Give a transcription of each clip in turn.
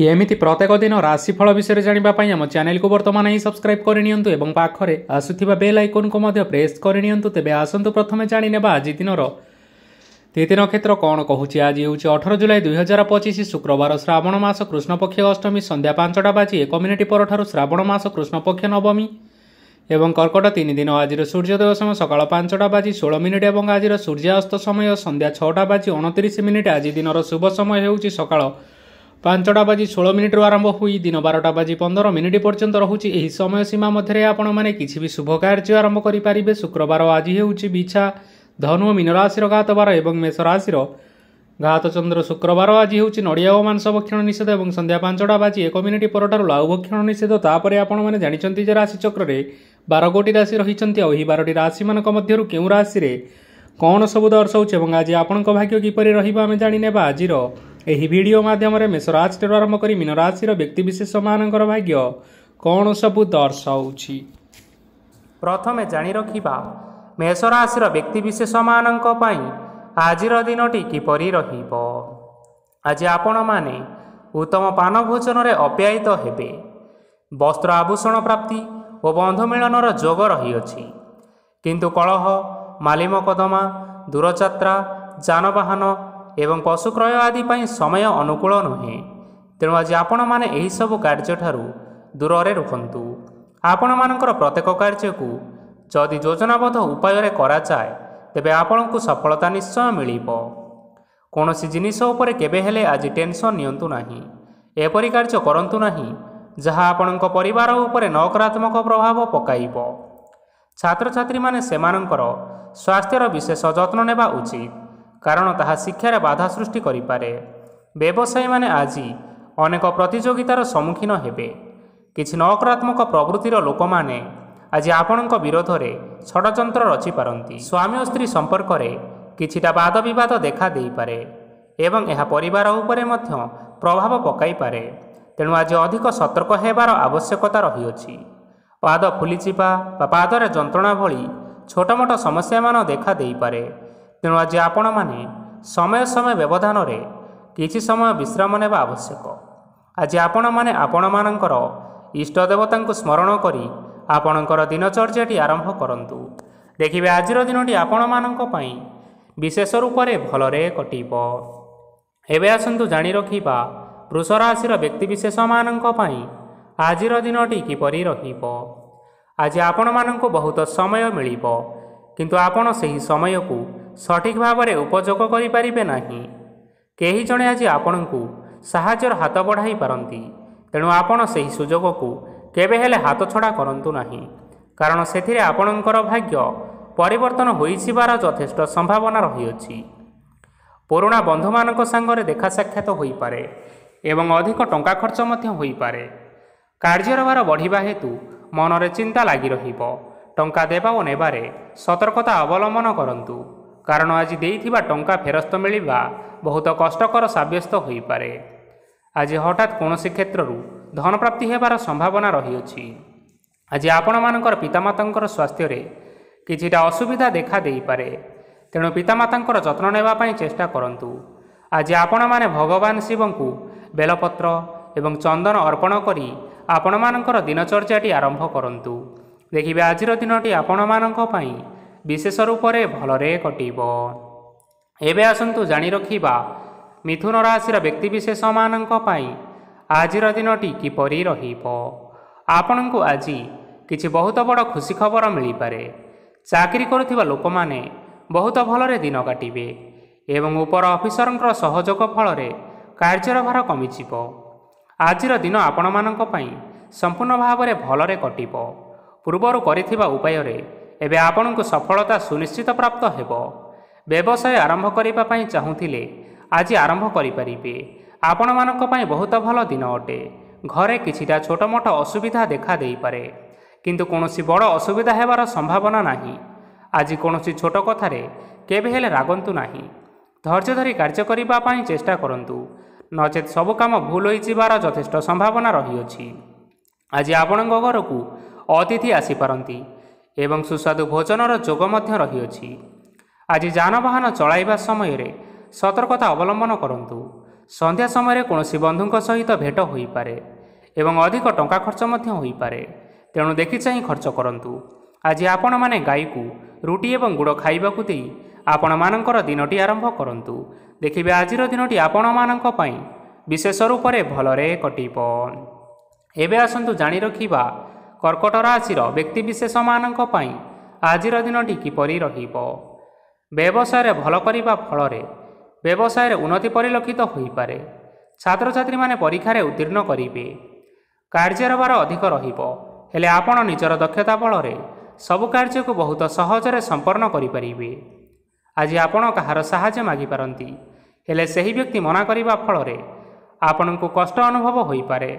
एमिति प्रत्येक दिन राशिफल विषय जानिबा पई हम चैनल को वर्तमान ही सब्सक्राइब करनियंतु एवं पाखरे आसुथिबा बेल आइकन को मध्य प्रेस करनियंतु। तेबे आसंतु प्रथमे जानि नेबा आज दिनर तिथि नक्षत्र कौन कहूछि। आज हेउछि 18 जुलाई 2025 शुक्रवार श्रावण मास कृष्ण पक्ष अष्टमी संध्या 5टा बाजी 1 मिनिट परठारु श्रावण मास कृष्ण पक्ष नवमी एवं कर्कट 3 दिन। आज सूर्योदय समय सकाळ 5टा बाजी 16 मिनिट एवं आज सूर्यास्त समय संध्या 6टा बाजी 29 मिनिट। आज दिनर शुभ समय हेउछि सकाळ 5टा बाजी 16 मिनिट आरंभ हुई दिन 12टा बाजी 15 मिनिट पर्यंत रहुछि। एही समय सीमा मध्य आपण माने किछि भी शुभ कार्य आरंभ करि पारिबे। शुक्रवार आज हेउछि बिछा धनु मीन राशि घात बार एवं मेष राशि घात चंद्र। शुक्रवार आज हेउछि नड़िया और मांस भक्षण निषेध एवं संध्या 5टा बाजी 1 मिनिट परठारु लाउ भक्षण निषेध। तापरे आपण माने जानिचंती जे राशि चक्र रे 12 गोटी राशि रहिचंती। एही 12टी राशि मानक मध्यरु केउ राशि रे कौन सब दर्शाउछि एवं आज आपणक भाग्य किपरि रहिबा आमे जानि नेबा। आजिर एही वीडियो माध्यम मेष राशि आरंभ करी मीन राशि व्यक्ति विशेष मानकर भाग्य कौन सब दर्शाउछि। प्रथमे जानि रखिबा मेष राशि व्यक्ति विशेष मानक पई आजिर दिनटी किपरि रहिबो। आज आपण माने उत्तम पान भोजन रे अप्यायित हेबे। वस्त्र आभूषण प्राप्ति और बंधु मिलनर जोग रहिअछि। किंतु कलह माली मकदमा दूरयात्रा जानवाहन एवं पशु क्रय आदि पाई समय अनुकूल नुहे। तेणु आज आपण माने एही सब कार्य ठारू दूर रे रुहंतु। आपण मानकर प्रत्येक कार्य को जदि योजनाबद्ध उपाय रे करा जाए तेबे आपनकु सफलता निश्चय मिलिबो। कोनोसी जिनिस उपरे केबे हेले आज टेंशन नियंतु नाही। एपरि कार्य करंतु नाही जहा आपनक परिवार उपरे नकारात्मक प्रभाव पकाइबो। छात्र छात्री माने सेमानकर स्वास्थ्यर विशेष जत्न नेबा उचित, कारण ताहा शिक्षार बाधा सृष्टि करिपारे। व्यवसायी माने आज अनेक प्रतियोगितार सम्मुखीन हेबे। किछि नकारात्मक प्रवृत्तिर लोक माने आज आपणक विरोध रे षडयंत्र रचि पारंती। स्वामी और स्त्री संपर्क रे किछिटा वाद विवाद देखा देई पारे एवं एहा परिवार उपरे मध्य प्रभाव पकाई पारे। तेणु आज अधिक सतर्क हेबार आवश्यकता रहिअछि। पाद फुलिचिपा बा पादरे जंत्रणा भली छोट मोट समस्या मान देखा देई पारे। तेणु आज आपण माने समय समय व्यवधान रे किछि समय विश्राम नेबा आवश्यक। आज आपण माने आपण मानकर इष्ट देवतांकु स्मरण करी आपणकर दिनचर्याटी आरंभ करंतु। देखिबे आजिर दिनटी आपण मानक पई विशेष रूप रे भलरे कटिबो। एबे आसंतु जानि रखिबा वृष राशिर व्यक्ति विशेष मानक पई आजिर दिनटी किपरि रहिबो। आज आपण मानक बहुत समय मिलिबो, किंतु आपण सही समय को सठिक भाव में उपयोग करि पारिबे नाही। केही जणे आज आपणकु साहाय्यर हाथ बढ़ाई पारंती। तेणु आपण सही सुजोग को केबे हेले हाथ छड़ा करंतु नाही, कारण सेथिरे आपणकर भाग्य परिवर्तन होइसिबार यथेष्ट संभावना रहिअछि। पुराणा बंधु मानक संगरे देखा साक्षात होई पारे एवं अधिक टंका खर्च मध्य होई पारे। कार्यर भार बढ़िबा हेतु मनरे चिंता लागि रहिबो। टंका देबा और नेबारे सतर्कता अवलंबन करंतु, कारण आज देइथिबा टंका फेरस्त मिलिबा बहुत कष्टकर साब्यस्त होई पारे। आज हठात कोनोसी क्षेत्ररु धन प्राप्ति हेबार संभावना रहिअछि। आज आपण मानकर पितामातांकर स्वास्थ्य रे किछिटा असुविधा देखा देई पारे। तेणु पितामातांकर जत्न नेबा पई चेष्टा करंतु। आज आपण माने भगवान शिवंकु बेलपत्र एवं चंदन अर्पण करी आपण मानकर दिनचर्याटी आरंभ करंतु। देखिबे आजिर दिनटी आपण मानक पई विशेष रूप रे भलरे कटिबो। एबे आसंतु जानि रखिबा मिथुन राशिर व्यक्ति विशेष मानक पई आजिर दिनटी किपरि रहिबो। आपणकु आज किछि बहुत बड़ खुशी खबर मिली पारे। चाकरी करुथिबा लोक माने बहुत भलरे दिन काटिबे एवं उपर ऑफिसरंकर सहयोग फल रे कार्यर भार कमिजिबो। आजिर दिन आपण मानक पई संपूर्ण भाव रे भलरे कटिबो। पूर्वरु करिथिबा उपाय रे एबे आपणकु सफलता सुनिश्चित प्राप्त हेबो। व्यवसाय आरंभ करिबा पई चाहुथिले आज आरंभ करि परिबे। आपण मानक पई बहुत भल दिन अटे। घरे किछिटा छोट मोट असुविधा देखा देई पारे, किंतु कोनोसी बड़ असुविधा हेबार संभावना नाही। आज कोनोसी छोट कथारे केबे हेले रागंतु नाही। धैर्य धरी कार्य करिबा पई चेष्टा करंतु, नचेत सब काम भूल होई जिबार यथेष्ट संभावना रहिअछि। आज आपणक घरकु अतिथि आसी पारंती एवं सुस्वादु भोजनर जोग मध्य रहिअछि। आज जानवाहन चलाइबा समय रे सतर्कता अवलंबन करंतु। ସନ୍ଧ୍ୟା ସମୟରେ କୌଣସି ବନ୍ଧୁଙ୍କ ସହିତ ଭେଟ ହୋଇପାରେ ଏବଂ ଅଧିକ ଟଙ୍କା ଖର୍ଚ୍ଚ ମଧ୍ୟ ହୋଇପାରେ। ତେଣୁ ଦେଖି ଚାହିଁ ଖର୍ଚ୍ଚ କରନ୍ତୁ। ଆଜି ଆପଣମାନେ ଗାଈକୁ ରୁଟି ଏବଂ ଗୁଡ଼ ଖାଇବାକୁ ଦେଇ ଆପଣମାନଙ୍କର ଦିନଟି ଆରମ୍ଭ କରନ୍ତୁ। ଦେଖିବେ ଆଜିର ଦିନଟି ଆପଣମାନଙ୍କ ପାଇଁ ବିଶେଷ ରୂପରେ ଭଲରେ କଟିବ। ଏବେ ଆସନ୍ତୁ ଜାଣି ରଖିବା କର୍କଟ ରାଶିର ବ୍ୟକ୍ତିବିଶେଷମାନଙ୍କ ପାଇଁ ଆଜିର ଦିନଟି କିପରି ରହିବ। ବ୍ୟବସାୟରେ ଭଲ କରିବା ଫଳରେ ବ୍ୟବସାୟରେ ଉନ୍ନତି ପରିଲକ୍ଷିତ ହୋଇପାରେ। ଛାତ୍ରଛାତ୍ରୀମାନେ ପରୀକ୍ଷାରେ ଉତ୍ତୀର୍ଣ୍ଣ କରିବେ। କାର୍ଯ୍ୟର ଭାର ଅଧିକ ରହିବ, ହେଲେ ଆପଣ ନିଜର ଦକ୍ଷତା ବଳରେ ସବୁ କାର୍ଯ୍ୟକୁ ବହୁତ ସହଜରେ ସମ୍ପନ୍ନ କରିପାରିବେ। ଆଜି ଆପଣ କାହାର ସାହାଯ୍ୟ ମାଗିପାରନ୍ତି, ହେଲେ ସେହି ବ୍ୟକ୍ତି ମନା କରିବା ଫଳରେ ଆପଣଙ୍କୁ କଷ୍ଟ ଅନୁଭବ ହୋଇପାରେ।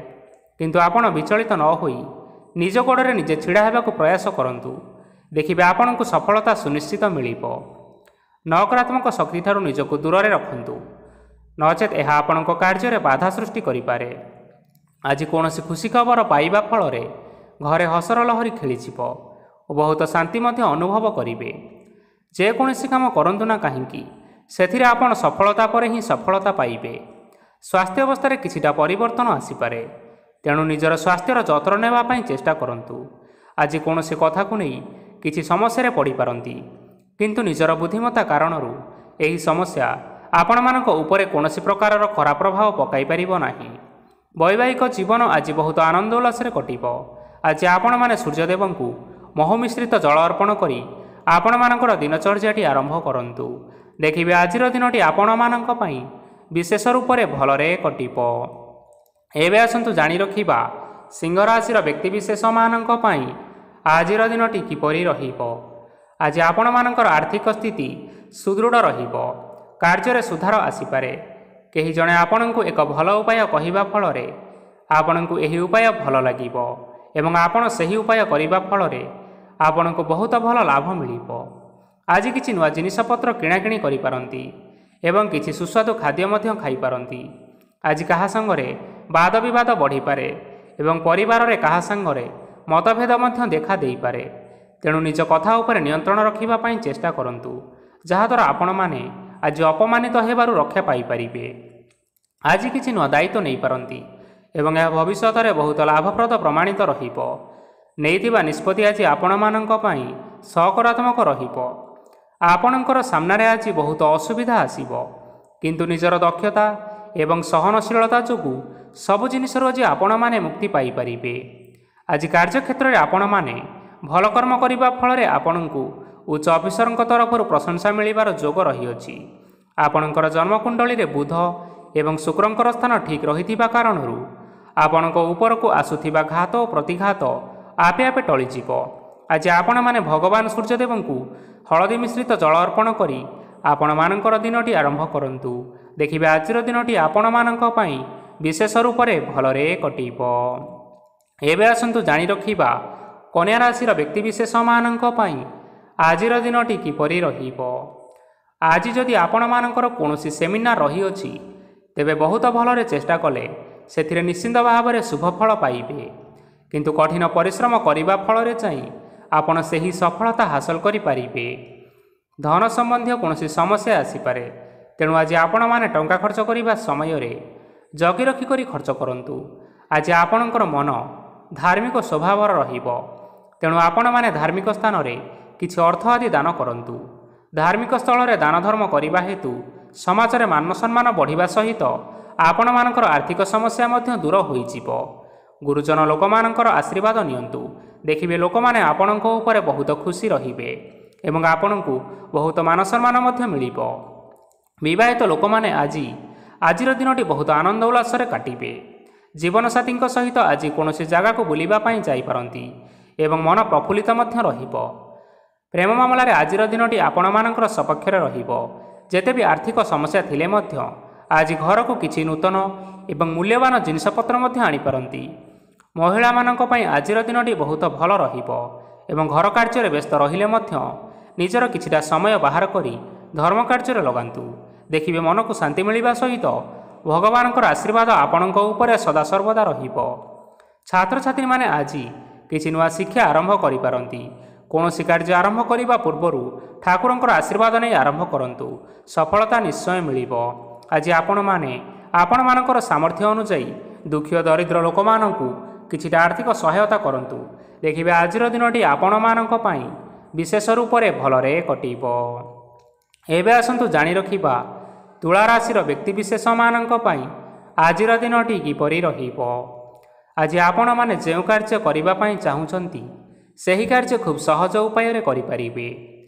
କିନ୍ତୁ ଆପଣ ବିଚଳିତ ନ ହୋଇ ନିଜ ଗୋଡ଼ରେ ନିଜେ ଛିଡ଼ା ହେବାକୁ ପ୍ରୟାସ କରନ୍ତୁ। ଦେଖିବେ ଆପଣଙ୍କୁ ସଫଳତା ସୁନିଶ୍ଚିତ ମିଳିବ। ନକାରାତ୍ମକ ଶକ୍ତିଠାରୁ ନିଜକୁ ଦୂରରେ ରଖନ୍ତୁ, ନଚେତ୍ ଏହା ଆପଣଙ୍କ କାର୍ଯ୍ୟରେ ବାଧା ସୃଷ୍ଟି କରିପାରେ। ଆଜି କୌଣସି ଖୁସି ଖବର ପାଇବା ଫଳରେ ଘରେ ହସର ଲହରୀ ଖେଳିଯିବ ଓ ବହୁତ ଶାନ୍ତି ମଧ୍ୟ ଅନୁଭବ କରିବେ। ଯେକୌଣସି କାମ କରନ୍ତୁ ନା କାହିଁକି, ସେଥିରେ ଆପଣ ସଫଳତା ପରେ ହିଁ ସଫଳତା ପାଇବେ। ସ୍ୱାସ୍ଥ୍ୟ ଅବସ୍ଥାରେ କିଛିଟା ପରିବର୍ତ୍ତନ ଆସିପାରେ, ତେଣୁ ନିଜର ସ୍ୱାସ୍ଥ୍ୟର ଯତ୍ନ ନେବା ପାଇଁ ଚେଷ୍ଟା କରନ୍ତୁ। ଆଜି କୌଣସି କଥାକୁ ନେଇ କିଛି ସମସ୍ୟାରେ ପଡ଼ିପାରନ୍ତି, କିନ୍ତୁ ନିଜର ବୁଦ୍ଧିମତ୍ତା କାରଣରୁ ଏହି ସମସ୍ୟା ଆପଣମାନଙ୍କ ଉପରେ କୌଣସି ପ୍ରକାରର ଖରାପ ପ୍ରଭାବ ପକାଇ ପାରିବ ନାହିଁ। ବୈବାହିକ ଜୀବନ ଆଜି ବହୁତ ଆନନ୍ଦ ଉଲ୍ଲାସରେ କଟିବ। ଆଜି ଆପଣମାନେ ସୂର୍ଯ୍ୟଦେବଙ୍କୁ ମହୁ ମିଶ୍ରିତ ଜଳ ଅର୍ପଣ କରି ଆପଣମାନଙ୍କର ଦିନଚର୍ଯ୍ୟାଟି ଆରମ୍ଭ କରନ୍ତୁ। ଦେଖିବେ ଆଜିର ଦିନଟି ଆପଣମାନଙ୍କ ପାଇଁ ବିଶେଷ ରୂପରେ ଭଲରେ କଟିବ। ଏବେ ଆସନ୍ତୁ ଜାଣି ରଖିବା ସିଂହ ରାଶିର ବ୍ୟକ୍ତିବିଶେଷମାନଙ୍କ ପାଇଁ ଆଜିର ଦିନଟି କିପରି ରହିବ। ଆଜି ଆପଣମାନଙ୍କର ଆର୍ଥିକ ସ୍ଥିତି ସୁଦୃଢ଼ ରହିବ। କାର୍ଯ୍ୟରେ ସୁଧାର ଆସିପାରେ। କେହି ଜଣେ ଆପଣଙ୍କୁ ଏକ ଭଲ ଉପାୟ କହିବା ଫଳରେ ଆପଣଙ୍କୁ ଏହି ଉପାୟ ଭଲ ଲାଗିବ ଏବଂ ଆପଣ ସେହି ଉପାୟ କରିବା ଫଳରେ ଆପଣଙ୍କୁ ବହୁତ ଭଲ ଲାଭ ମିଳିବ। ଆଜି କିଛି ନୂଆ ଜିନିଷପତ୍ର କିଣାକିଣି କରିପାରନ୍ତି ଏବଂ କିଛି ସୁସ୍ୱାଦୁ ଖାଦ୍ୟ ମଧ୍ୟ ଖାଇପାରନ୍ତି। ଆଜି କାହା ସାଙ୍ଗରେ ବାଦ ବିବାଦ ବଢ଼ିପାରେ ଏବଂ ପରିବାରରେ କାହା ସାଙ୍ଗରେ ମତଭେଦ ମଧ୍ୟ ଦେଖା ଦେଇପାରେ। ତେଣୁ ନିଜ କଥା ଉପରେ ନିୟନ୍ତ୍ରଣ ରଖିବା ପାଇଁ ଚେଷ୍ଟା କରନ୍ତୁ, ଯାହାଦ୍ୱାରା ଆପଣମାନେ ଆଜି ଅପମାନିତ ହେବାରୁ ରକ୍ଷା ପାଇପାରିବେ। ଆଜି କିଛି ନୂଆ ଦାୟିତ୍ୱ ନେଇପାରନ୍ତି ଏବଂ ଏହା ଭବିଷ୍ୟତରେ ବହୁତ ଲାଭପ୍ରଦ ପ୍ରମାଣିତ ରହିବ। ନେଇଥିବା ନିଷ୍ପତ୍ତି ଆଜି ଆପଣମାନଙ୍କ ପାଇଁ ସକାରାତ୍ମକ ରହିବ। ଆପଣଙ୍କର ସାମ୍ନାରେ ଆଜି ବହୁତ ଅସୁବିଧା ଆସିବ, କିନ୍ତୁ ନିଜର ଦକ୍ଷତା ଏବଂ ସହନଶୀଳତା ଯୋଗୁଁ ସବୁ ଜିନିଷରୁ ଆଜି ଆପଣମାନେ ମୁକ୍ତି ପାଇପାରିବେ। ଆଜି କାର୍ଯ୍ୟକ୍ଷେତ୍ରରେ ଆପଣମାନେ ଭଲ କର୍ମ କରିବା ଫଳରେ ଆପଣଙ୍କୁ ଉଚ୍ଚ ଅଫିସରଙ୍କ ତରଫରୁ ପ୍ରଶଂସା ମିଳିବାର ଯୋଗ ରହିଅଛି। ଆପଣଙ୍କର ଜନ୍ମକୁଣ୍ଡଳୀରେ ବୁଧ ଏବଂ ଶୁକ୍ରଙ୍କର ସ୍ଥାନ ଠିକ୍ ରହିଥିବା କାରଣରୁ ଆପଣଙ୍କ ଉପରକୁ ଆସୁଥିବା ଘାତ ଓ ପ୍ରତିଘାତ ଆପେ ଆପେ ଟଳିଯିବ। ଆଜି ଆପଣମାନେ ଭଗବାନ ସୂର୍ଯ୍ୟଦେବଙ୍କୁ ହଳଦୀ ମିଶ୍ରିତ ଜଳ ଅର୍ପଣ କରି ଆପଣମାନଙ୍କର ଦିନଟି ଆରମ୍ଭ କରନ୍ତୁ। ଦେଖିବେ ଆଜିର ଦିନଟି ଆପଣମାନଙ୍କ ପାଇଁ ବିଶେଷ ରୂପରେ ଭଲରେ କଟିବ। ଏବେ ଆସନ୍ତୁ ଜାଣି ରଖିବା କନ୍ୟା ରାଶିର ବ୍ୟକ୍ତିବିଶେଷମାନଙ୍କ ପାଇଁ ଆଜିର ଦିନଟି କିପରି ରହିବ। ଆଜି ଯଦି ଆପଣମାନଙ୍କର କୌଣସି ସେମିନାର ରହିଅଛି, ତେବେ ବହୁତ ଭଲରେ ଚେଷ୍ଟା କଲେ ସେଥିରେ ନିଶ୍ଚିନ୍ତ ଭାବରେ ଶୁଭ ଫଳ ପାଇବେ। କିନ୍ତୁ କଠିନ ପରିଶ୍ରମ କରିବା ଫଳରେ ଯାଇ ଆପଣ ସେହି ସଫଳତା ହାସଲ କରିପାରିବେ। ଧନ ସମ୍ବନ୍ଧୀୟ କୌଣସି ସମସ୍ୟା ଆସିପାରେ, ତେଣୁ ଆଜି ଆପଣମାନେ ଟଙ୍କା ଖର୍ଚ୍ଚ କରିବା ସମୟରେ ଜଗି ରଖି କରି ଖର୍ଚ୍ଚ କରନ୍ତୁ। ଆଜି ଆପଣଙ୍କର ମନ ଧାର୍ମିକ ସ୍ୱଭାବର ରହିବ, ତେଣୁ ଆପଣମାନେ ଧାର୍ମିକ ସ୍ଥାନରେ କିଛି ଅର୍ଥ ଆଦି ଦାନ କରନ୍ତୁ। ଧାର୍ମିକ ସ୍ଥଳରେ ଦାନ ଧର୍ମ କରିବା ହେତୁ ସମାଜରେ ମାନ ସମ୍ମାନ ବଢ଼ିବା ସହିତ ଆପଣମାନଙ୍କର ଆର୍ଥିକ ସମସ୍ୟା ମଧ୍ୟ ଦୂର ହୋଇଯିବ। ଗୁରୁଜନ ଲୋକମାନଙ୍କର ଆଶୀର୍ବାଦ ନିଅନ୍ତୁ। ଦେଖିବେ ଲୋକମାନେ ଆପଣଙ୍କ ଉପରେ ବହୁତ ଖୁସି ରହିବେ ଏବଂ ଆପଣଙ୍କୁ ବହୁତ ମାନ ସମ୍ମାନ ମଧ୍ୟ ମିଳିବ। ବିବାହିତ ଲୋକମାନେ ଆଜିର ଦିନଟି ବହୁତ ଆନନ୍ଦ ଉଲ୍ଲାସରେ କାଟିବେ। ଜୀବନସାଥୀଙ୍କ ସହିତ ଆଜି କୌଣସି ଜାଗାକୁ ବୁଲିବା ପାଇଁ ଯାଇପାରନ୍ତି ଏବଂ ମନ ପ୍ରଫୁଲ୍ଲିତ ମଧ୍ୟ ରହିବ। ପ୍ରେମ ମାମଲାରେ ଆଜିର ଦିନଟି ଆପଣମାନଙ୍କର ସପକ୍ଷରେ ରହିବ। ଯେତେ ବି ଆର୍ଥିକ ସମସ୍ୟା ଥିଲେ ମଧ୍ୟ ଆଜି ଘରକୁ କିଛି ନୂତନ ଏବଂ ମୂଲ୍ୟବାନ ଜିନିଷପତ୍ର ମଧ୍ୟ ଆଣିପାରନ୍ତି। ମହିଳାମାନଙ୍କ ପାଇଁ ଆଜିର ଦିନଟି ବହୁତ ଭଲ ରହିବ ଏବଂ ଘର କାର୍ଯ୍ୟରେ ବ୍ୟସ୍ତ ରହିଲେ ମଧ୍ୟ ନିଜର କିଛିଟା ସମୟ ବାହାର କରି ଧର୍ମ କାର୍ଯ୍ୟରେ ଲଗାନ୍ତୁ। ଦେଖିବେ ମନକୁ ଶାନ୍ତି ମିଳିବା ସହିତ ଭଗବାନଙ୍କର ଆଶୀର୍ବାଦ ଆପଣଙ୍କ ଉପରେ ସଦାସର୍ବଦା ରହିବ। ଛାତ୍ରଛାତ୍ରୀମାନେ ଆଜି କିଛି ନୂଆ ଶିକ୍ଷା ଆରମ୍ଭ କରିପାରନ୍ତି। କୌଣସି କାର୍ଯ୍ୟ ଆରମ୍ଭ କରିବା ପୂର୍ବରୁ ଠାକୁରଙ୍କର ଆଶୀର୍ବାଦ ନେଇ ଆରମ୍ଭ କରନ୍ତୁ। ସଫଳତା ନିଶ୍ଚୟ ମିଳିବ। ଆଜି ଆପଣମାନେ ଆପଣମାନଙ୍କର ସାମର୍ଥ୍ୟ ଅନୁଯାୟୀ ଦୁଃଖୀ ଓ ଦରିଦ୍ର ଲୋକମାନଙ୍କୁ କିଛିଟା ଆର୍ଥିକ ସହାୟତା କରନ୍ତୁ। ଦେଖିବେ ଆଜିର ଦିନଟି ଆପଣମାନଙ୍କ ପାଇଁ ବିଶେଷ ରୂପରେ ଭଲରେ କଟିବ। ଏବେ ଆସନ୍ତୁ ଜାଣି ରଖିବା ତୁଳା ରାଶିର ବ୍ୟକ୍ତିବିଶେଷମାନଙ୍କ ପାଇଁ ଆଜିର ଦିନଟି କିପରି ରହିବ। ଆଜି ଆପଣମାନେ ଯେଉଁ କାର୍ଯ୍ୟ କରିବା ପାଇଁ ଚାହୁଁଛନ୍ତି ସେହି କାର୍ଯ୍ୟ ଖୁବ୍ ସହଜ ଉପାୟରେ କରିପାରିବେ।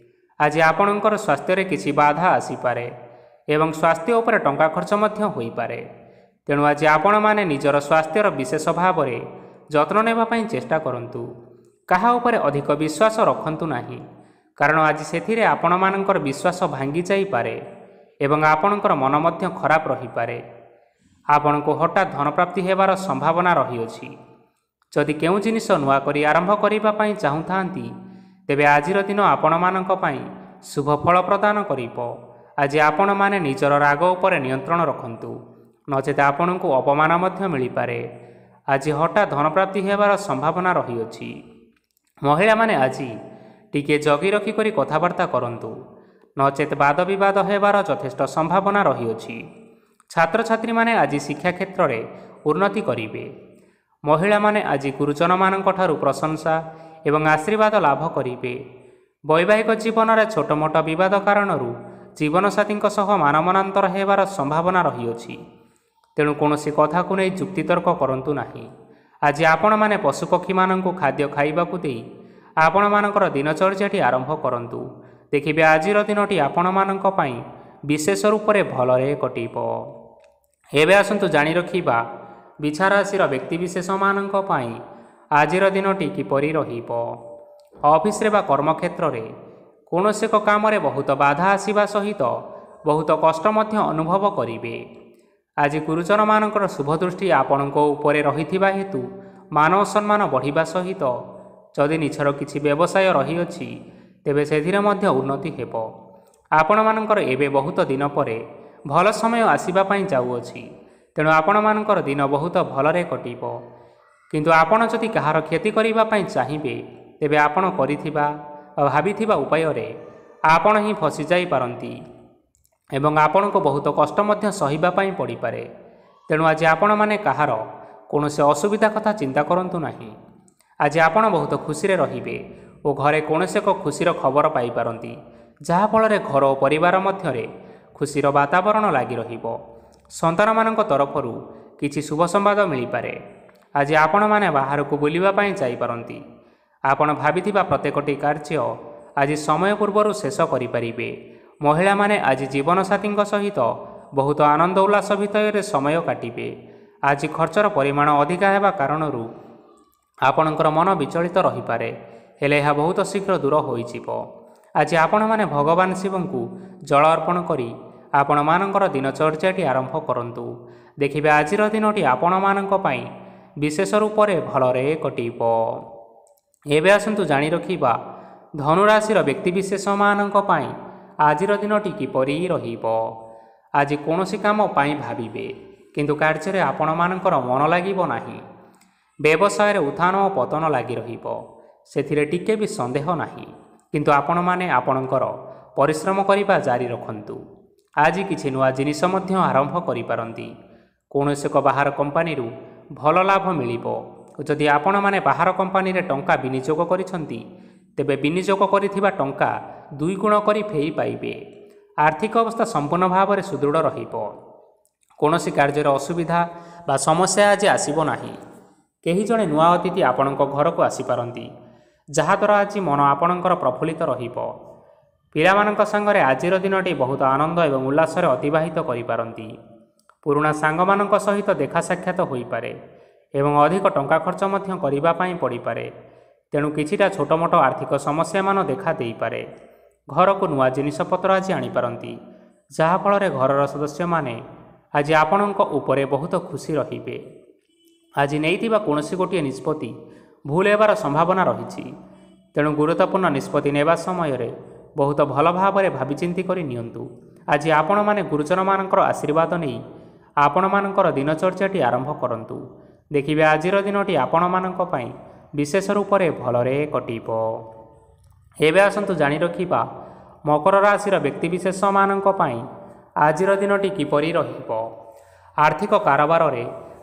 ଆଜି ଆପଣଙ୍କର ସ୍ୱାସ୍ଥ୍ୟରେ କିଛି ବାଧା ଆସିପାରେ ଏବଂ ସ୍ୱାସ୍ଥ୍ୟ ଉପରେ ଟଙ୍କା ଖର୍ଚ୍ଚ ମଧ୍ୟ ହୋଇପାରେ। ତେଣୁ ଆଜି ଆପଣମାନେ ନିଜର ସ୍ୱାସ୍ଥ୍ୟର ବିଶେଷ ଭାବରେ ଯତ୍ନ ନେବା ପାଇଁ ଚେଷ୍ଟା କରନ୍ତୁ। କାହା ଉପରେ ଅଧିକ ବିଶ୍ୱାସ ରଖନ୍ତୁ ନାହିଁ, କାରଣ ଆଜି ସେଥିରେ ଆପଣମାନଙ୍କର ବିଶ୍ୱାସ ଭାଙ୍ଗି ଯାଇପାରେ ଏବଂ ଆପଣଙ୍କର ମନ ମଧ୍ୟ ଖରାପ ରହିପାରେ। ଆପଣଙ୍କୁ ହଠାତ୍ ଧନପ୍ରାପ୍ତି ହେବାର ସମ୍ଭାବନା ରହିଅଛି। ଯଦି କେଉଁ ଜିନିଷ ନୂଆ କରି ଆରମ୍ଭ କରିବା ପାଇଁ ଚାହୁଁଥାନ୍ତି, ତେବେ ଆଜିର ଦିନ ଆପଣମାନଙ୍କ ପାଇଁ ଶୁଭ ଫଳ ପ୍ରଦାନ କରିବ। ଆଜି ଆପଣମାନେ ନିଜର ରାଗ ଉପରେ ନିୟନ୍ତ୍ରଣ ରଖନ୍ତୁ, ନଚେତ ଆପଣଙ୍କୁ ଅପମାନ ମଧ୍ୟ ମିଳିପାରେ। ଆଜି ହଠାତ୍ ଧନପ୍ରାପ୍ତି ହେବାର ସମ୍ଭାବନା ରହିଅଛି। ମହିଳାମାନେ ଆଜି ଟିକିଏ ଜଗି ରଖିକରି କଥାବାର୍ତ୍ତା କରନ୍ତୁ, ନଚେତ ବାଦ ବିବାଦ ହେବାର ଯଥେଷ୍ଟ ସମ୍ଭାବନା ରହିଅଛି। ଛାତ୍ରଛାତ୍ରୀମାନେ ଆଜି ଶିକ୍ଷା କ୍ଷେତ୍ରରେ ଉନ୍ନତି କରିବେ। ମହିଳାମାନେ ଆଜି ଗୁରୁଜନମାନଙ୍କ ଠାରୁ ପ୍ରଶଂସା ଏବଂ ଆଶୀର୍ବାଦ ଲାଭ କରିବେ। ବୈବାହିକ ଜୀବନରେ ଛୋଟ ମୋଟ ବିବାଦ କାରଣରୁ ଜୀବନସାଥୀଙ୍କ ସହ ମାନମନାନ୍ତର ହେବାର ସମ୍ଭାବନା ରହିଅଛି। ତେଣୁ କୌଣସି କଥାକୁ ନେଇ ଯୁକ୍ତିତର୍କ କରନ୍ତୁ ନାହିଁ। ଆଜି ଆପଣମାନେ ପଶୁପକ୍ଷୀମାନଙ୍କୁ ଖାଦ୍ୟ ଖାଇବାକୁ ଦେଇ ଆପଣମାନଙ୍କର ଦିନଚର୍ଯ୍ୟାଟି ଆରମ୍ଭ କରନ୍ତୁ। ଦେଖିବେ ଆଜିର ଦିନଟି ଆପଣମାନଙ୍କ ପାଇଁ ବିଶେଷ ରୂପରେ ଭଲରେ କଟିବ। ଏବେ ଆସନ୍ତୁ ଜାଣି ରଖିବା ବିଛା ରାଶିର ବ୍ୟକ୍ତିବିଶେଷମାନଙ୍କ ପାଇଁ ଆଜିର ଦିନଟି କିପରି ରହିବ। ଅଫିସରେ ବା କର୍ମକ୍ଷେତ୍ରରେ କୌଣସି ଏକ କାମରେ ବହୁତ ବାଧା ଆସିବା ସହିତ ବହୁତ କଷ୍ଟ ମଧ୍ୟ ଅନୁଭବ କରିବେ। ଆଜି ଗୁରୁଜନମାନଙ୍କର ଶୁଭଦୃଷ୍ଟି ଆପଣଙ୍କ ଉପରେ ରହିଥିବା ହେତୁ ମାନ ଓ ସମ୍ମାନ ବଢ଼ିବା ସହିତ ଯଦି ନିଜର କିଛି ବ୍ୟବସାୟ ରହିଅଛି, ତେବେ ସେଥିରେ ମଧ୍ୟ ଉନ୍ନତି ହେବ। ଆପଣମାନଙ୍କର ଏବେ ବହୁତ ଦିନ ପରେ ଭଲ ସମୟ ଆସିବା ପାଇଁ ଯାଉଅଛି। ତେଣୁ ଆପଣମାନଙ୍କର ଦିନ ବହୁତ ଭଲରେ କଟିବ। କିନ୍ତୁ ଆପଣ ଯଦି କାହାର କ୍ଷତି କରିବା ପାଇଁ ଚାହିଁବେ, ତେବେ ଆପଣ କରିଥିବା ବା ଭାବିଥିବା ଉପାୟରେ ଆପଣ ହିଁ ଫସିଯାଇପାରନ୍ତି ଏବଂ ଆପଣଙ୍କୁ ବହୁତ କଷ୍ଟ ମଧ୍ୟ ସହିବା ପାଇଁ ପଡ଼ିପାରେ। ତେଣୁ ଆଜି ଆପଣମାନେ କାହାର କୌଣସି ଅସୁବିଧା କଥା ଚିନ୍ତା କରନ୍ତୁ ନାହିଁ। ଆଜି ଆପଣ ବହୁତ ଖୁସିରେ ରହିବେ ଓ ଘରେ କୌଣସି ଏକ ଖୁସିର ଖବର ପାଇପାରନ୍ତି, ଯାହାଫଳରେ ଘର ଓ ପରିବାର ମଧ୍ୟରେ ଖୁସିର ବାତାବରଣ ଲାଗି ରହିବ। ସନ୍ତାନମାନଙ୍କ ତରଫରୁ କିଛି ଶୁଭ ସମ୍ବାଦ ମିଳିପାରେ। ଆଜି ଆପଣମାନେ ବାହାରକୁ ବୁଲିବା ପାଇଁ ଯାଇପାରନ୍ତି। ଆପଣ ଭାବିଥିବା ପ୍ରତ୍ୟେକଟି କାର୍ଯ୍ୟ ଆଜି ସମୟ ପୂର୍ବରୁ ଶେଷ କରିପାରିବେ। ମହିଳାମାନେ ଆଜି ଜୀବନସାଥୀଙ୍କ ସହିତ ବହୁତ ଆନନ୍ଦ ଉଲ୍ଲାସ ଭିତରେ ସମୟ କାଟିବେ। ଆଜି ଖର୍ଚ୍ଚର ପରିମାଣ ଅଧିକା ହେବା କାରଣରୁ ଆପଣଙ୍କର ମନ ବିଚଳିତ ରହିପାରେ, ହେଲେ ଏହା ବହୁତ ଶୀଘ୍ର ଦୂର ହୋଇଯିବ। ଆଜି ଆପଣମାନେ ଭଗବାନ ଶିବଙ୍କୁ ଜଳ ଅର୍ପଣ କରି ଆପଣମାନଙ୍କର ଦିନଚର୍ଯ୍ୟାଟି ଆରମ୍ଭ କରନ୍ତୁ। ଦେଖିବେ ଆଜିର ଦିନଟି ଆପଣମାନଙ୍କ ପାଇଁ ବିଶେଷ ରୂପରେ ଭଲରେ କଟିବ। ଏବେ ଆସନ୍ତୁ ଜାଣି ରଖିବା ଧନୁରାଶିର ବ୍ୟକ୍ତିବିଶେଷମାନଙ୍କ ପାଇଁ ଆଜିର ଦିନଟି କିପରି ରହିବ। ଆଜି କୌଣସି କାମ ପାଇଁ ଭାବିବେ, କିନ୍ତୁ କାର୍ଯ୍ୟରେ ଆପଣମାନଙ୍କର ମନ ଲାଗିବ ନାହିଁ। ବ୍ୟବସାୟରେ ଉତ୍ଥାନ ଓ ପତନ ଲାଗି ରହିବ, ସେଥିରେ ଟିକେ ବି ସନ୍ଦେହ ନାହିଁ। କିନ୍ତୁ ଆପଣମାନେ ଆପଣଙ୍କର ପରିଶ୍ରମ କରିବା ଜାରି ରଖନ୍ତୁ। ଆଜି କିଛି ନୂଆ ଜିନିଷ ମଧ୍ୟ ଆରମ୍ଭ କରିପାରନ୍ତି। କୌଣସି ଏକ ବାହାର କମ୍ପାନୀରୁ ଭଲ ଲାଭ ମିଳିବ। ଯଦି ଆପଣମାନେ ବାହାର କମ୍ପାନୀରେ ଟଙ୍କା ବିନିଯୋଗ କରିଛନ୍ତି, ତେବେ ବିନିଯୋଗ କରିଥିବା ଟଙ୍କା 2 ଗୁଣ କରି ଫେରି ପାଇବେ। ଆର୍ଥିକ ଅବସ୍ଥା ସମ୍ପୂର୍ଣ୍ଣ ଭାବରେ ସୁଦୃଢ଼ ରହିବ। କୌଣସି କାର୍ଯ୍ୟରେ ଅସୁବିଧା ବା ସମସ୍ୟା ଆଜି ଆସିବ ନାହିଁ। କେହି ଜଣେ ନୂଆ ଅତିଥି ଆପଣଙ୍କ ଘରକୁ ଆସିପାରନ୍ତି, ଯାହାଦ୍ୱାରା ଆଜି ମନ ଆପଣଙ୍କର ପ୍ରଫୁଲ୍ଲିତ ରହିବ। ପିଲାମାନଙ୍କ ସାଙ୍ଗରେ ଆଜିର ଦିନଟି ବହୁତ ଆନନ୍ଦ ଏବଂ ଉଲ୍ଲାସରେ ଅତିବାହିତ କରିପାରନ୍ତି। ପୁରୁଣା ସାଙ୍ଗମାନଙ୍କ ସହିତ ଦେଖା ସାକ୍ଷାତ ହୋଇପାରେ ଏବଂ ଅଧିକ ଟଙ୍କା ଖର୍ଚ୍ଚ ମଧ୍ୟ କରିବା ପାଇଁ ପଡ଼ିପାରେ। ତେଣୁ କିଛିଟା ଛୋଟମୋଟ ଆର୍ଥିକ ସମସ୍ୟାମାନ ଦେଖା ଦେଇପାରେ। ଘରକୁ ନୂଆ ଜିନିଷପତ୍ର ଆଜି ଆଣିପାରନ୍ତି, ଯାହାଫଳରେ ଘରର ସଦସ୍ୟମାନେ ଆଜି ଆପଣଙ୍କ ଉପରେ ବହୁତ ଖୁସି ରହିବେ। ଆଜି ନେଇଥିବା କୌଣସି ଗୋଟିଏ ନିଷ୍ପତ୍ତି ଭୁଲ ହେବାର ସମ୍ଭାବନା ରହିଛି। ତେଣୁ ଗୁରୁତ୍ୱପୂର୍ଣ୍ଣ ନିଷ୍ପତ୍ତି ନେବା ସମୟରେ ବହୁତ ଭଲ ଭାବରେ ଭାବିଚିନ୍ତି କରି ନିଅନ୍ତୁ। ଆଜି ଆପଣମାନେ ଗୁରୁଜନମାନଙ୍କର ଆଶୀର୍ବାଦ ନେଇ ଆପଣମାନଙ୍କର ଦିନଚର୍ଯ୍ୟାଟି ଆରମ୍ଭ କରନ୍ତୁ। ଦେଖିବେ ଆଜିର ଦିନଟି ଆପଣମାନଙ୍କ ପାଇଁ ବିଶେଷ ରୂପରେ ଭଲରେ କଟିବ। ଏବେ ଆସନ୍ତୁ ଜାଣି ରଖିବା ମକର ରାଶିର ବ୍ୟକ୍ତିବିଶେଷମାନଙ୍କ ପାଇଁ ଆଜିର ଦିନଟି କିପରି ରହିବ। आर्थिक कारोबार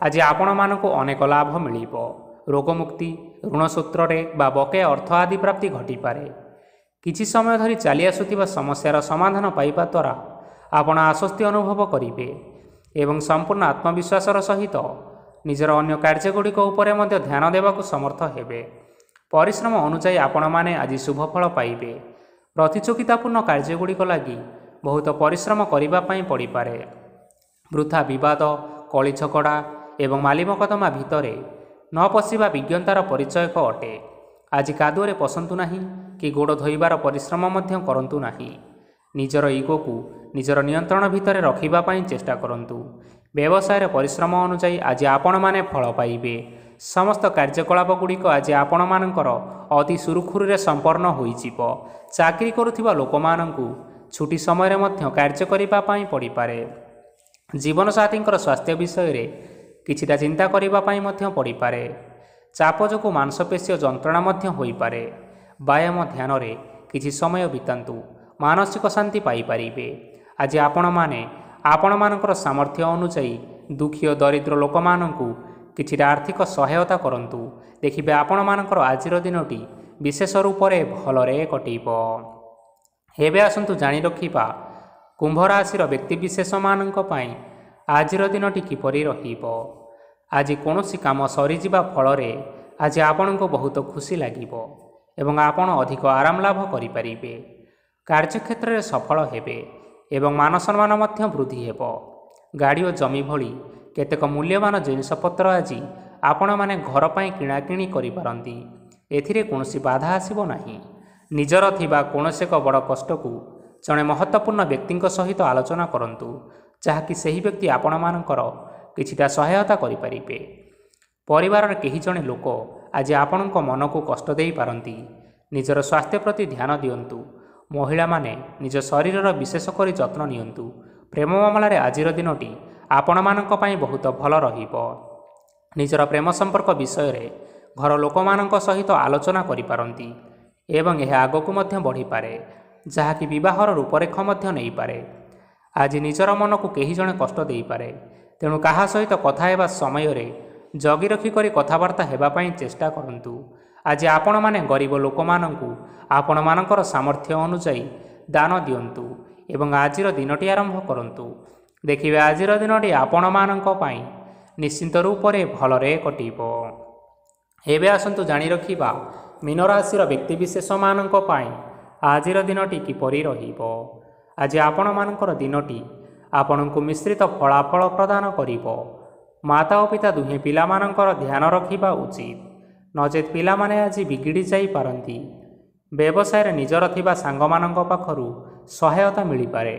आज आपणमानंकु अनेक लाभ मिलिब। रोगमुक्ति, ऋणसूत्र बा बकेया अर्थ आदि प्राप्ति घटिपारे। किछि समय धरी चली आसुथिबा समस्यार समाधान पाइबा द्वारा आपण आश्वस्ति अनुभव करिवे एवं संपूर्ण आत्मविश्वासर सहित निजर अन्य कार्यगुड़िक उपरे मध्य ध्यान देवाकु समर्थ हेबे। परिश्रम अनुसायी आपण माने आज शुभफल पाइबे। प्रतियोगितापूर्ण कार्यगुड़िक लागि बहुत परिश्रम करिबा पई पड़िपारे। वृथा विवाद, कली झगड़ा एवं मालिमकदमा भितरे न पशिबा विज्ञतार परिचयक अटे। आज कादुअरे पसंतु नाही कि गोड़ धोइबार परिश्रम मध्य करंतु नाही। निजर इगो को निजर नियंत्रण भितर रखिबा पई चेष्टा करंतु। व्यवसाय परिश्रम अनुसायी आज आपण माने फल पाइबे। समस्त कार्यकलाप गुड़िक आज आपण मानकर अति सुरुखुरुरे संपन्न होइजिब। चाकरी करुथिबा लोकमानंकु छुट्टी समय मध्य कार्य करिबा पई पड़िपारे। जीवनसाथींकर स्वास्थ्य विषय रे किछिटा चिंता करिबा पई मध्य पड़िपारे। चाप जोगु मांसपेशी जंत्रणा मध्य होइपारे। व्यायाम ध्यान रे किछि समय बितांतु, मानसिक शांति पाई पारिबे। आज आपण माने आपण मानकर सामर्थ्य अनुसायी दुखी और दरिद्र लोक मानंकु किछिटा आर्थिक सहायता करंतु। देखिबे आपण मानकर आजिर दिनटी विशेष रूप रे भलरे कटिबो। हेबे आसंतु जानि रखिबा कुंभ राशिर व्यक्तिविशेष मानंक पई आजिर दिनटी किपरि रहिबो। आज कोनोसी काम सरीजिबा फलरे आज आपणको बहुत खुशी लागिबो एवं आपण अधिक आराम लाभ करिपारिबे। कार्यक्षेत्र में सफल हेबे एवं मान सम्मान मध्य वृद्धि हेबो। गाड़ी और जमी भली केतेक मूल्यवान जिनिसपत्र आज आपण माने घर पई किणाकिणी करिपारंती। एथिरे कोनोसी बाधा आसिबो नाही। निजर थिबा कोनोसी एक बड़ कष्ट को जड़े महत्वपूर्ण व्यक्ति सहित आलोचना करंतु, जहाँकि सही व्यक्ति आपण मानकर किछिटा सहायता करिपारिबे। परिवार केही जणे लोक आज आपणको मन को कष्ट देई पारंती। निजर स्वास्थ्य प्रति ध्यान दियंतु। महिला माने निज शरीरर विशेषकर जत्न नियंतु। प्रेम मामलार आजिर दिनटी आपण मानक पई बहुत भल रहिबो। निजर प्रेम संपर्क विषय रे घर लोक मानक सहित आलोचना करि पारंती एवं यह आगकु मध्य बढ़ी पारे, जहाँकि विवाहर रूपरेख मध्य नहीं पारे। आज निजर मन को केही जणे कष्ट देई पारे, तेणु काहा सहित कथा हेबा समय रे जगी रखी करी कथबार्ता हेबा पई चेष्टा करंतु। आज आपण माने गरीब लोक मानंकु आपण मानकर सामर्थ्य अनुसायी दान दियंतु एवं आजिर दिनटी आरंभ करंतु। देखिबे आजिर दिनटी आपण मानक पई निश्चिंत रूप रे भलरे कटिबो। एबे आसंतु जानि रखिबा मीन राशिर व्यक्तिविशेष मानक पई आजिर दिनटी किपरि रहिबो। आज आपण मानकर दिनटी आपणको मिश्रित फलाफल प्रदान करिबो। माता और पिता दुहे पिला मानकर ध्यान रखिबा उचित, नचेत पिला माने आज बिगिड़ी जाई पारंती। व्यवसाय रे निजर थिबा सांग मानक पाखरु सहायता मिली पारे।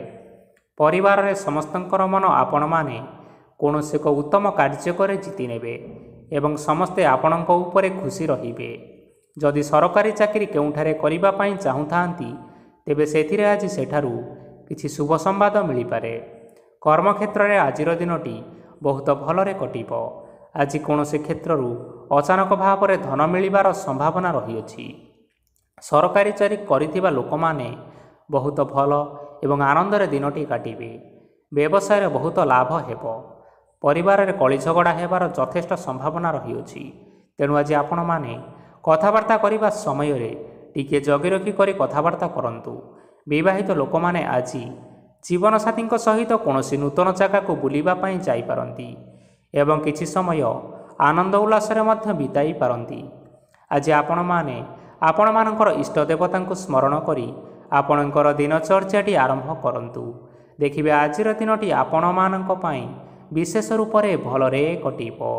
परिवार रे समस्तंकर मन आपण माने कोनोसी एक उत्तम कार्य करे जीति नेबे एवं समस्ते आपणक उपरे खुशी रहिबे। जदि सरकारी चाकरी केउठारे करिबा पई चाहुथांती तेबे सेथिरे आज सेठारु किछि शुभ संवाद मिली पारे। कर्मक्षेत्र रे आजिर दिनटी बहुत भलरे कटिबो। आज कोनोसी क्षेत्रु अचानक भाव में धन मिलिबार संभावना रहिअछि। सरकारी चाकरी करिथिबा लोक माने बहुत भल एवं आनंदरे दिनटी काटिबे। व्यवसाय बहुत लाभ हेबो। परिवार रे कली झगड़ा हेबार यथेष्ट संभावना रहिअछि। तेणु आज आपण माने कथबार्ता करिबा समय रे टिके जगी रखी करी कथबार्ता करंतु। विवाहित लोक माने आज जीवन साथी सहित कोनोसी नूतन जगह को बुलिबा पई जाई पारंती एवं किछि समय आनंद उल्लास मध्य बिताई पारंती। आज आपण माने आपण मानकर इष्ट देवता को स्मरण करी आपणकर दिनचर्याटी आरंभ करंतु। देखिबे आजिर दिनटी आपण मानक पई विशेष रूप रे भलरे कटिबो।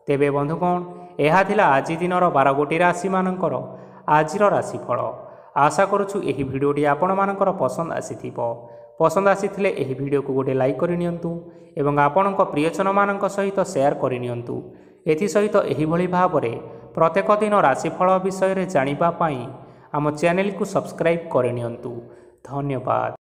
तेबे बंधुगण, एहा थिला आज दिनर 12 गोटी राशि मानकर आजिर राशिफल। आशा करुछु एही भिडियोटी आपण मानकर पसंद आसीथिबो। पसंद आसीथिले एही भिडियो को गोटे लाइक करि नियंतु एवं आपणक प्रियजन मानक सहित शेयर करि नियंतु। एथि सहित एही भली भाबरे प्रत्येक दिन राशिफल विषय रे जानिबा पई आम चैनल को सब्सक्राइब करि नियंतु। धन्यवाद।